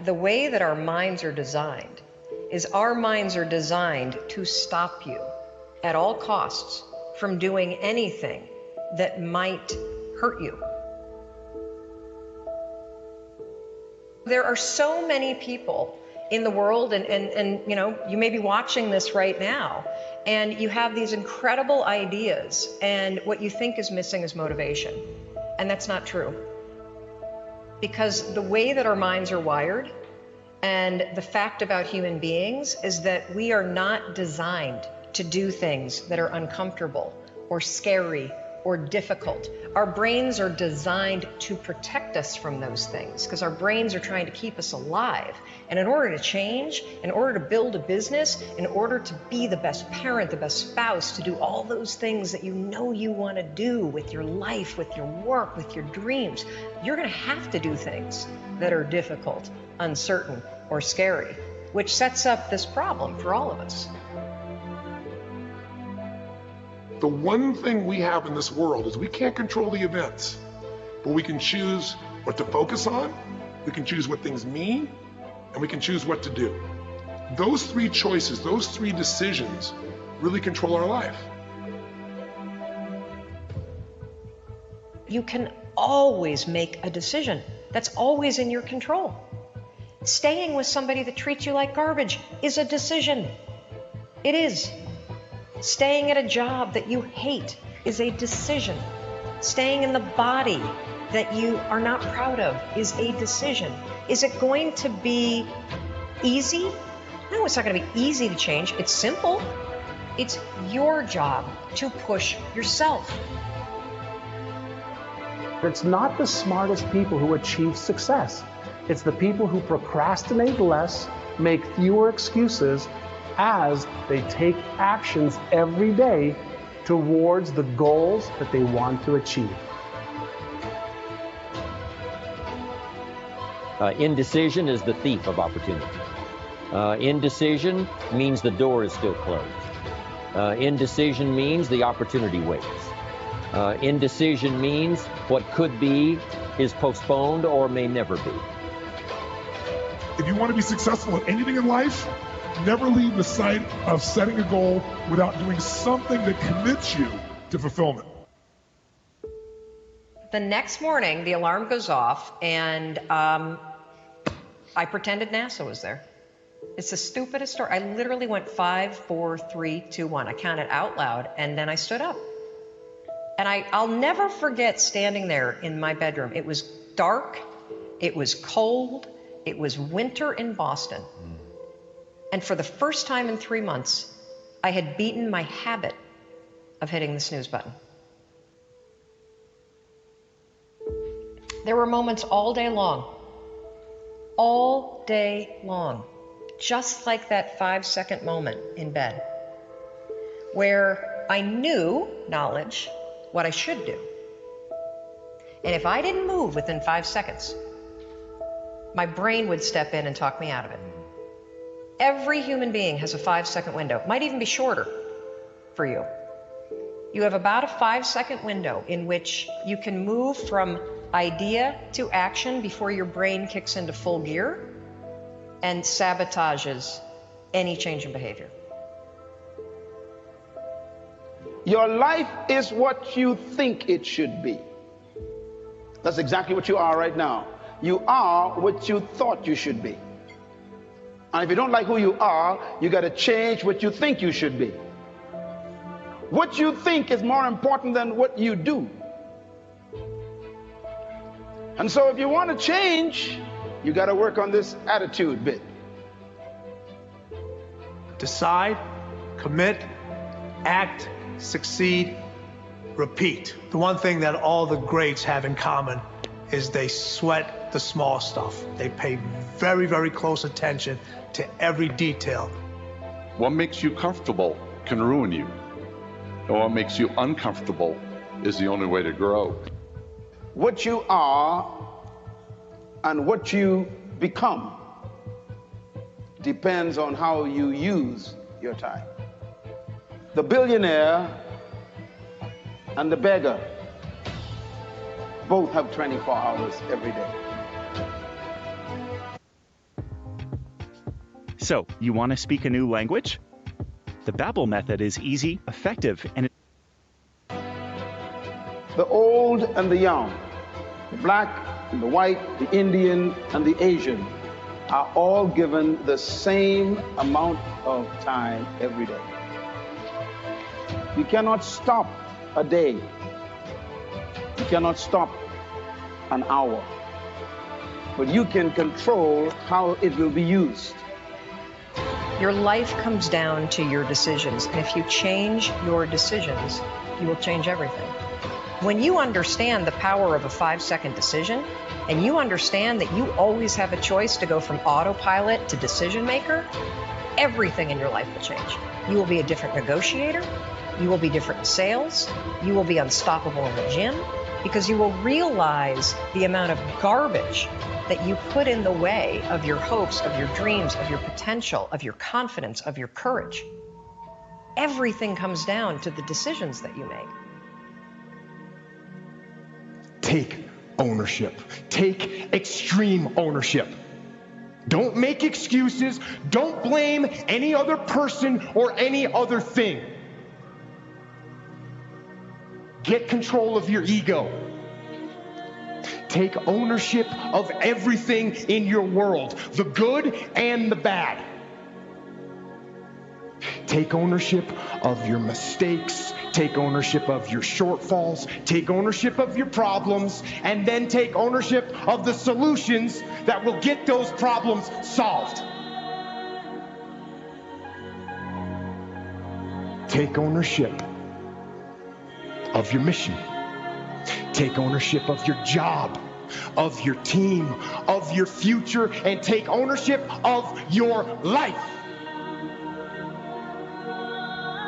The way that our minds are designed is our minds are designed to stop you at all costs from doing anything that might hurt you. There are so many people in the world, and you know, you may be watching this right now, and you have these incredible ideas, and what you think is missing is motivation. And that's not true. Because the way that our minds are wired, and the fact about human beings, is that we are not designed to do things that are uncomfortable or scary or difficult. Our brains are designed to protect us from those things because our brains are trying to keep us alive. And in order to change, in order to build a business, in order to be the best parent, the best spouse, to do all those things that you know you want to do with your life, with your work, with your dreams, you're going to have to do things that are difficult, uncertain, or scary, which sets up this problem for all of us. The one thing we have in this world is we can't control the events, but we can choose what to focus on, we can choose what things mean, and we can choose what to do. Those three choices, those three decisions really control our life. You can always make a decision. That's always in your control. Staying with somebody that treats you like garbage is a decision. It is. Staying at a job that you hate is a decision. Staying in the body that you are not proud of is a decision. Is it going to be easy? No, it's not going to be easy to change. It's simple. It's your job to push yourself. It's not the smartest people who achieve success. It's the people who procrastinate less, make fewer excuses, as they take actions every day towards the goals that they want to achieve. Indecision is the thief of opportunity. Indecision means the door is still closed. Indecision means the opportunity waits. Indecision means what could be is postponed or may never be. If you want to be successful in anything in life, never leave the sight of setting a goal without doing something that commits you to fulfillment. The next morning, the alarm goes off, and I pretended NASA was there. It's the stupidest story. I literally went 5, 4, 3, 2, 1. I counted out loud, and then I stood up. And I'll never forget standing there in my bedroom. It was dark, it was cold, it was winter in Boston. And for the first time in 3 months, I had beaten my habit of hitting the snooze button. There were moments all day long, just like that 5-second moment in bed, where I knew, knowledge, what I should do. And if I didn't move within 5 seconds, my brain would step in and talk me out of it. Every human being has a 5-second window, might even be shorter for you. You have about a 5-second window in which you can move from idea to action before your brain kicks into full gear and sabotages any change in behavior. Your life is what you think it should be. That's exactly what you are right now. You are what you thought you should be. And if you don't like who you are, you got to change what you think you should be. What you think is more important than what you do. And so if you want to change, you got to work on this attitude bit. Decide, commit, act, succeed, repeat. The one thing that all the greats have in common is they sweat the small stuff. They pay very, very close attention to every detail. What makes you comfortable can ruin you. And what makes you uncomfortable is the only way to grow. What you are and what you become depends on how you use your time. The billionaire and the beggar both have 24 hours every day. So, you want to speak a new language? The Babbel method is easy, effective, and The old and the young, the black and the white, the Indian and the Asian are all given the same amount of time every day. You cannot stop a day. You cannot stop an hour. But you can control how it will be used. Your life comes down to your decisions, and if you change your decisions, you will change everything. When you understand the power of a 5-second decision, and you understand that you always have a choice to go from autopilot to decision maker, everything in your life will change. You will be a different negotiator, you will be different in sales, you will be unstoppable in the gym, because you will realize the amount of garbage that you put in the way of your hopes, of your dreams, of your potential, of your confidence, of your courage. Everything comes down to the decisions that you make. Take ownership. Take extreme ownership. Don't make excuses. Don't blame any other person or any other thing. Get control of your ego. Take ownership of everything in your world, the good and the bad. Take ownership of your mistakes, take ownership of your shortfalls, take ownership of your problems, and then take ownership of the solutions that will get those problems solved. Take ownership of your mission. Take ownership of your job, of your team, of your future, and take ownership of your life.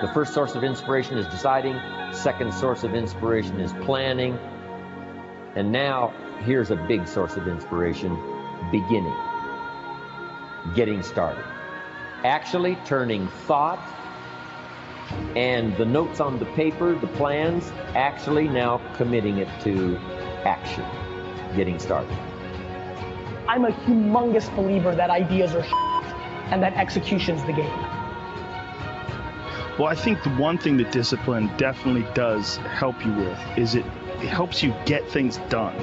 The first source of inspiration is deciding. Second source of inspiration is planning. And now, here's a big source of inspiration, beginning. Getting started. Actually turning thought and the notes on the paper, the plans, actually now committing it to action. Getting started. I'm a humongous believer that ideas are and that execution's the game. well, I think the one thing that discipline definitely does help you with is it helps you get things done.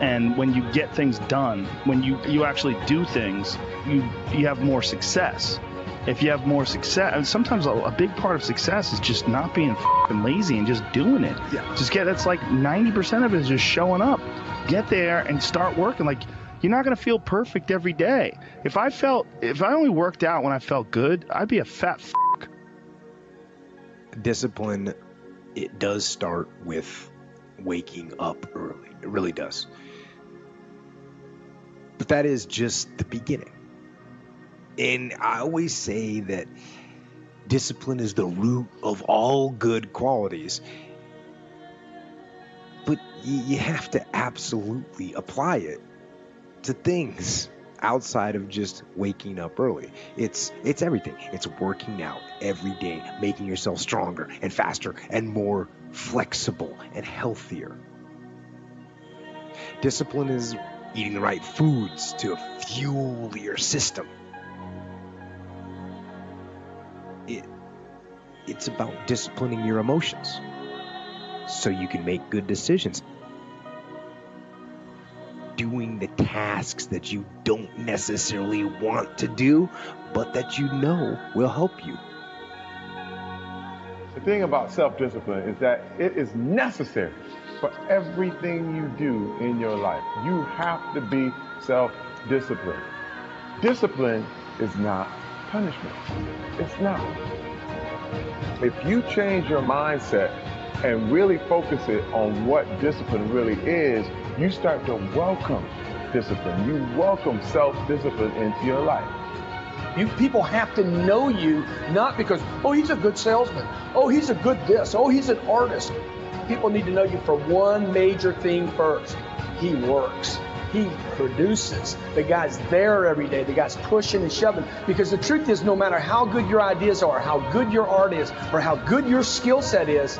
And when you get things done, when you actually do things, you have more success. If you have more success, and sometimes a big part of success is just not being fucking lazy and just doing it. Yeah. That's like 90% of it is just showing up. Get there and start working. Like, you're not going to feel perfect every day. If I only worked out when I felt good, I'd be a fat fuck. Discipline, it does start with waking up early. It really does. But that is just the beginning. And I always say that discipline is the root of all good qualities. But you have to absolutely apply it to things outside of just waking up early. It's everything. It's working out every day, making yourself stronger and faster and more flexible and healthier. Discipline is eating the right foods to fuel your system. It's about disciplining your emotions so you can make good decisions. Doing the tasks that you don't necessarily want to do, but that you know will help you. The thing about self-discipline is that it is necessary for everything you do in your life. You have to be self-disciplined. Discipline is not punishment. It's not. If you change your mindset and really focus it on what discipline really is, you start to welcome discipline. You welcome self-discipline into your life. People have to know you, not because, oh, he's a good salesman. Oh, he's a good this. Oh, he's an artist. People need to know you for one major thing first. He works. He produces. The guy's there every day. The guy's pushing and shoving. Because the truth is, no matter how good your ideas are, how good your art is, or how good your skill set is,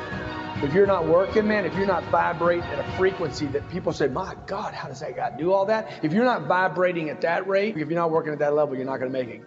if you're not working, man, if you're not vibrating at a frequency that people say, my God, how does that guy do all that? If you're not vibrating at that rate, if you're not working at that level, you're not going to make it.